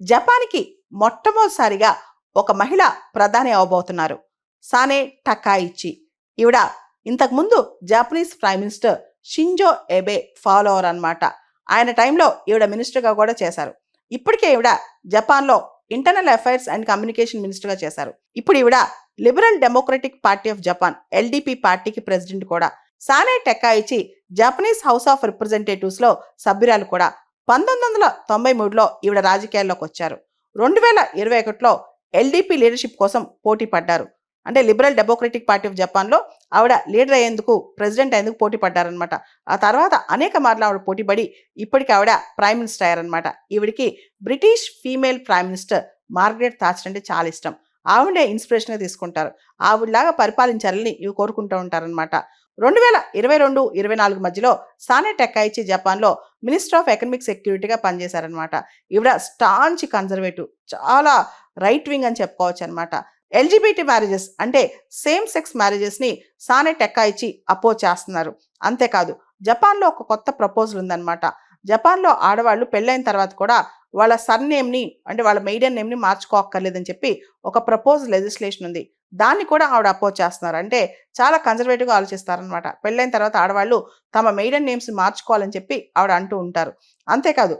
జపాన్‌కి మొట్టమొదటిసారిగా ఒక మహిళ ప్రధాని అవ్వబోతున్నారు. సానే టకాయిచి. ఈవిడ ఇంతకుముందు Japanese prime minister Shinzo Abe follower అన్నమాట. ఆయన టైంలో ఈవిడ మినిస్టర్‌గా కూడా చేశారు. ఇప్పటికే ఈవిడ జపాన్‌లో ఇంటర్నల్ అఫైర్స్ అండ్ కమ్యూనికేషన్ మినిస్టర్‌గా చేశారు. ఇప్పుడు ఈవిడ liberal democratic party of Japan LDP పార్టీకి ప్రెసిడెంట్ కూడా. సానే టకాయిచి జపనీస్ హౌస్ ఆఫ్ రిప్రజెంటేటివ్స్‌లో సభ్యురాలు కూడా. 1993లో ఈవిడ రాజకీయాల్లోకి వచ్చారు. 2021లో ఎల్‌డిపి లీడర్‌షిప్ కోసం పోటీ పడ్డారు. అంటే లిబరల్ డెమోక్రటిక్ పార్టీ ఆఫ్ జపాన్‌లో ఆవిడ లీడర్ అయ్యేందుకు, ప్రెసిడెంట్ అయ్యేందుకు పోటీ పడ్డారనమాట. ఆ తర్వాత అనేక మార్లు ఆవిడ పోటీ పడి ఇప్పటికి ఆవిడ ప్రైమ్ మినిస్టర్ అయ్యారనమాట. ఈవిడికి British female prime minister Margaret Thatcher అంటే చాలా ఇష్టం. ఆవిడే ఇన్స్పిరేషన్‌గా తీసుకుంటారు. ఆవిడలాగా పరిపాలించాలని ఇవి కోరుకుంటూ ఉంటారనమాట. 2022, 24 మధ్యలో సానే టకాయిచి జపాన్‌లో మినిస్టర్ ఆఫ్ ఎకనామిక్ సెక్యూరిటీగా పనిచేశారనమాట. ఈవిడ స్టాంచ్ కన్జర్వేటివ్. చాలా రైట్ వింగ్ అని చెప్పుకోవచ్చనమాట. ఎల్‌జిబిటి మ్యారేజెస్ అంటే సేమ్ సెక్స్ మ్యారేజెస్‌ని సానే టకాయిచి అపోజ్ చేస్తున్నారు. అంతేకాదు జపాన్‌లో ఒక కొత్త ప్రపోజల్ ఉందన్నమాట. జపాన్‌లో ఆడవాళ్ళు పెళ్ళైన తర్వాత కూడా వాళ్ళ సర్‌నేమ్‌ని అంటే వాళ్ళ మెయిడెన్ నేమ్‌ని మార్చుకోక్కర్లేదని చెప్పి ఒక ప్రపోజ్డ్ లెజిస్లేషన్ ఉంది. దాన్ని కూడా ఆవిడ అపోజ్ చేస్తున్నారు. అంటే చాలా కన్జర్వేటివ్‌గా ఆలోచిస్తారనమాట. పెళ్ళైన తర్వాత ఆడవాళ్ళు తమ మెయిడెన్ నేమ్స్‌ని మార్చుకోవాలని చెప్పి ఆవిడ అంటూ ఉంటారు. అంతేకాదు